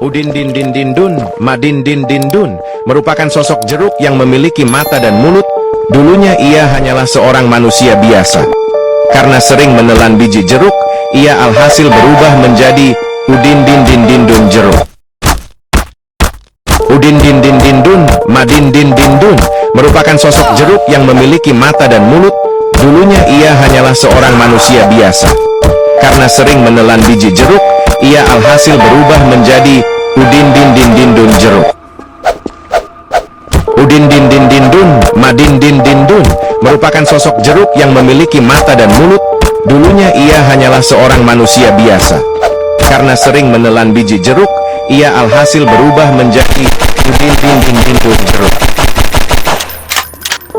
Udin din din din dun, Madin din din dun, merupakan sosok jeruk yang memiliki mata dan mulut. Dulunya ia hanyalah seorang manusia biasa. Karena sering menelan biji jeruk, ia alhasil berubah menjadi Udin din din din dun jeruk. Udin din din din dun, Madin din din dun, merupakan sosok jeruk yang memiliki mata dan mulut. Dulunya ia hanyalah seorang manusia biasa. Karena sering menelan biji jeruk, ia alhasil berubah menjadi Udin din din din dun jeruk. Udin din din din dun, Madin din din dun, merupakan sosok jeruk yang memiliki mata dan mulut. Dulunya ia hanyalah seorang manusia biasa. Karena sering menelan biji jeruk, ia alhasil berubah menjadi Udin din din din dun jeruk.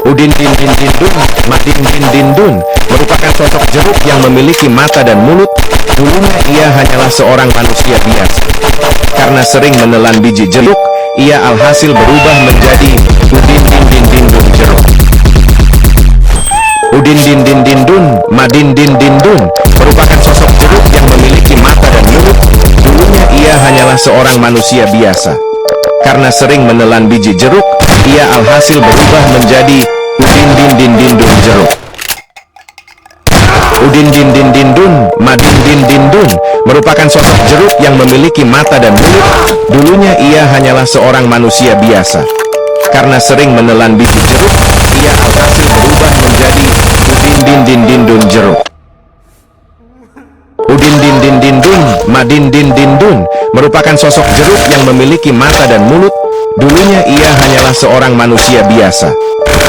Udin din din din dun, Madin din din dun, merupakan sosok jeruk yang memiliki mata dan mulut. Dulunya ia hanyalah seorang manusia biasa. Karena sering menelan biji jeruk, ia alhasil berubah menjadi Udin din din din dun jeruk. Udin din din din dun, Madin din din dun, merupakan sosok jeruk yang memiliki mata dan mulut. Dulunya ia hanyalah seorang manusia biasa. Karena sering menelan biji jeruk, ia alhasil berubah menjadi Udin din din din dun jeruk. Udin din din din dun, Madin din din dun, merupakan sosok jeruk yang memiliki mata dan mulut. Dulunya ia hanyalah seorang manusia biasa. Karena sering menelan biji jeruk, ia alhasil berubah menjadi Udin din din din dun jeruk. Udin din din din dun, Madin din din dun, merupakan sosok jeruk yang memiliki mata dan mulut. Dulunya ia hanyalah seorang manusia biasa.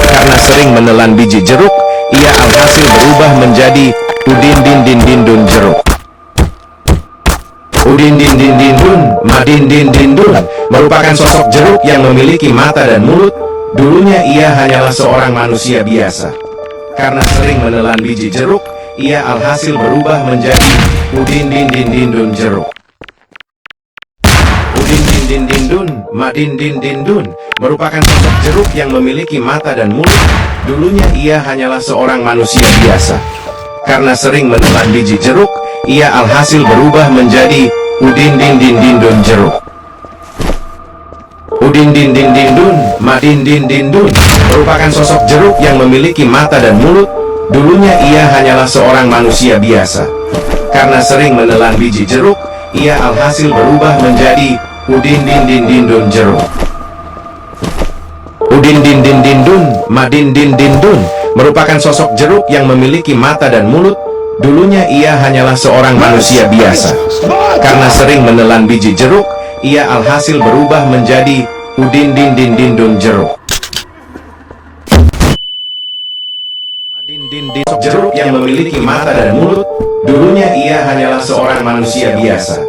Karena sering menelan biji jeruk, ia alhasil berubah menjadi Udin din din din dun jeruk. Udin din din din dun, Madin din din dun, merupakan sosok jeruk yang memiliki mata dan mulut. Dulunya ia hanyalah seorang manusia biasa. Karena sering menelan biji jeruk, ia alhasil berubah menjadi Udin din din din dun jeruk. Udin din din din dun, Madin din din dun, merupakan sosok jeruk yang memiliki mata dan mulut. Dulunya ia hanyalah seorang manusia biasa. Karena sering menelan biji jeruk, ia alhasil berubah menjadi Udin din din din dun jeruk. Udin din din din dun, Madin din din dun, merupakan sosok jeruk yang memiliki mata dan mulut. Dulunya ia hanyalah seorang manusia biasa. Karena sering menelan biji jeruk, ia alhasil berubah menjadi Udin din din din dun jeruk. Udin din din din dun, Madin din din dun, merupakan sosok jeruk yang memiliki mata dan mulut. Dulunya ia hanyalah seorang manusia biasa. Karena sering menelan biji jeruk, ia alhasil berubah menjadi Udin din din din dun jeruk. Madin din din jeruk yang memiliki mata dan mulut. Dulunya ia hanyalah seorang manusia biasa.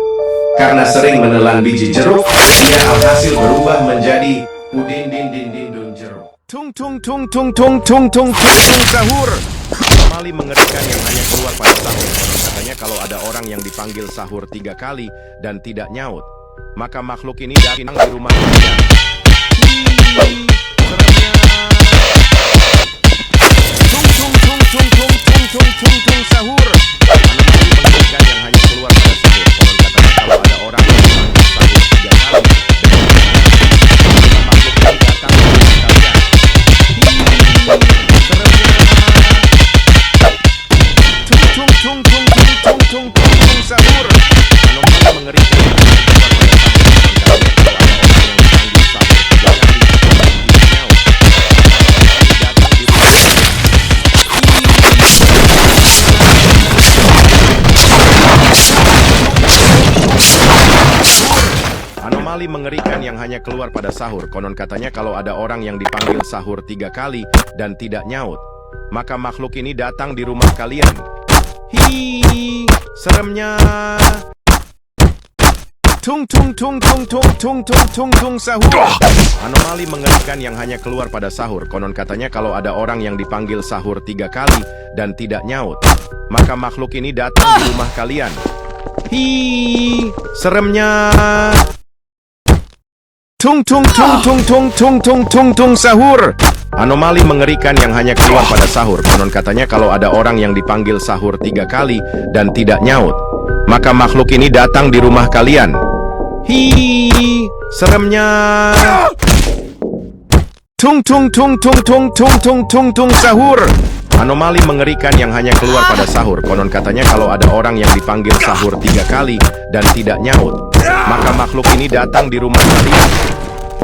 Karena sering menelan biji jeruk, ia alhasil berubah menjadi Udin din din din dun jeruk. Tung tung tung tung tung tung tung tung tung sahur. Anomali mengerikan yang hanya keluar pada sahur. Katanya kalau ada orang yang dipanggil sahur 3 kali dan tidak nyaut, maka makhluk ini datang di rumah kalian. Seremnya. Tung tung tung tung tung tung tung tung tung sahur. Anomali mengerikan yang hanya keluar pada sahur. Konon katanya kalau ada orang yang dipanggil sahur 3 kali dan makhluk ini datang di rumah kalian. Tung tung tung tung tung tung tung tung sahur. Anomali mengerikan yang hanya keluar pada sahur. Konon katanya kalau ada orang yang dipanggil sahur 3 kali dan tidak nyaut, datang di rumah kalian. Anomali mengerikan yang hanya keluar pada sahur. Konon katanya kalau ada orang yang dipanggil sahur 3 kali dan tidak nyaut, maka makhluk ini datang di rumah kalian. Hi, seremnya. Tung tung tung tung tung tung tung tung tung sahur. Anomali mengerikan yang hanya keluar pada sahur. Konon katanya kalau ada orang yang dipanggil sahur 3 kali dan tidak nyaut, maka makhluk ini datang di rumah kalian. Hi, seremnya. Tung tung tung tung tung tung tung tung tung sahur. Anomali mengerikan yang hanya keluar pada sahur. Konon katanya kalau ada orang yang dipanggil sahur 3 kali dan tidak nyaut, maka makhluk ini datang di rumah kalian. Hi, seremnya. Tung tung tung tung tung tung tung tung tung sahur. Anomali mengerikan yang hanya keluar pada sahur. Konon katanya kalau ada orang yang dipanggil sahur 3 kali dan tidak nyaut, maka makhluk ini datang di rumah kalian.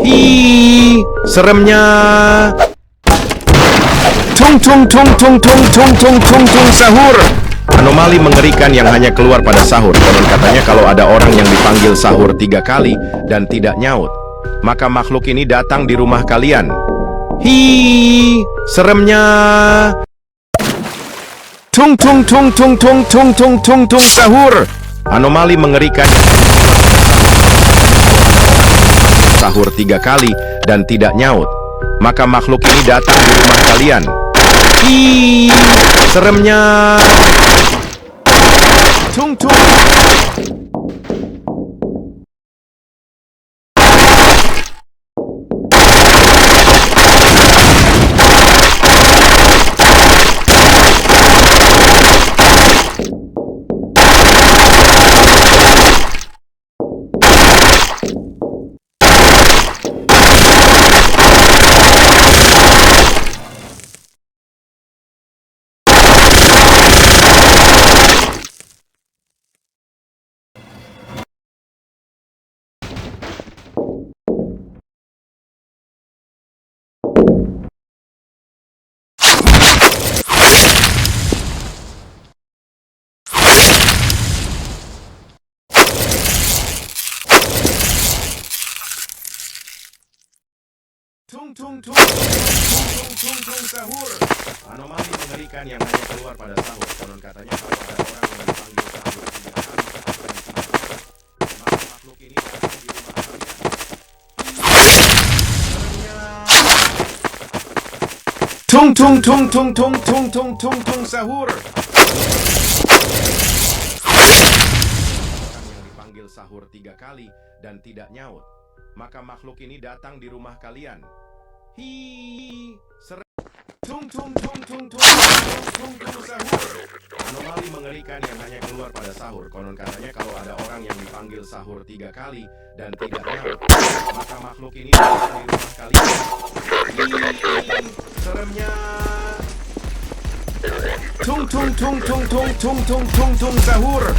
Hi, seremnya. Tung tung tung tung tung tung tung tung tung sahur. Anomali mengerikan yang hanya keluar pada sahur. Konon katanya kalau ada orang yang dipanggil sahur 3 kali dan tidak nyaut, maka makhluk ini datang di rumah kalian. Hi, seremnya. Tung tung tung tung tung tung tung tung tung sahur. Anomali mengerikan sahur 3 kali dan tidak nyaut, maka makhluk ini datang di rumah kalian. Hi, seremnya. Tung tung. Tung tung tung tung tung tung sahur. Anomali mengerikan yang hanya keluar pada sahur. Konon katanya kalau ada orang yang dipanggil sahur 3 kali dan tidak nyaut, maka makhluk ini datang di rumah kalian. Tung tung tung tung tung tung tung tung tung sahur. Orang yang dipanggil sahur 3 kali dan tidak nyaut, maka makhluk ini datang di rumah kalian. Hi, tung tung tung tung tung tung tung sahur. Anomali mengerikan yang hanya keluar pada sahur. Konon katanya kalau ada orang yang dipanggil sahur 3 kali dan tidak nyaut, maka makhluk ini datang di rumah kalian. Hi, seremnya. Tung tung tung tung tung tung tung tung tung sahur.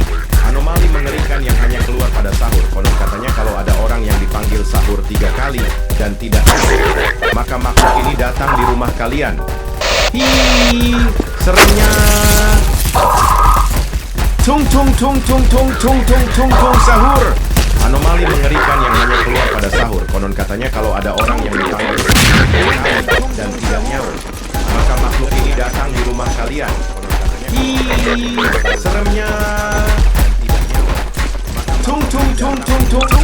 Anomali mengerikan yang hanya keluar pada sahur. Konon katanya kalau ada orang yang dipanggil sahur 3 kali dan tidak nyaut, maka makhluk ini datang di rumah kalian. Hi, seremnya. Tung tung tung tung tung tung tung tung tung sahur. Anomali mengerikan yang hanya keluar pada sahur. Konon katanya kalau ada orang yang dipanggil sahur 3 kali dan tidak nyaut, maka makhluk ini datang di rumah kalian. Hi, seremnya. Tung tung tung tung tung tung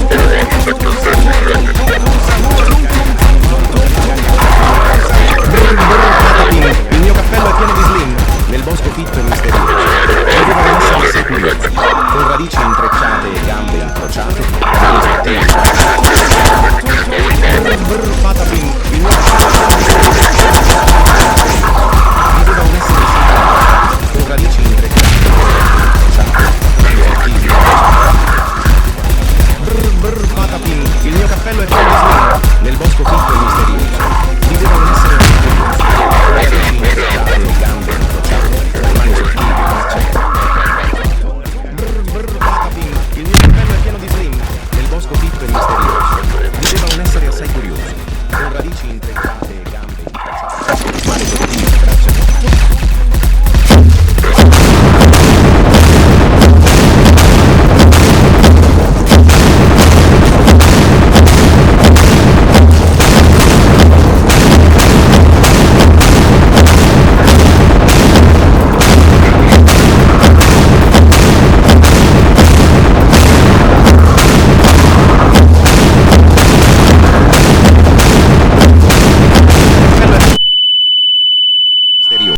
il mio cappello è pieno di slim nel bosco fitto e misterioso. Aveva una massa di sicuro con radici intrecciate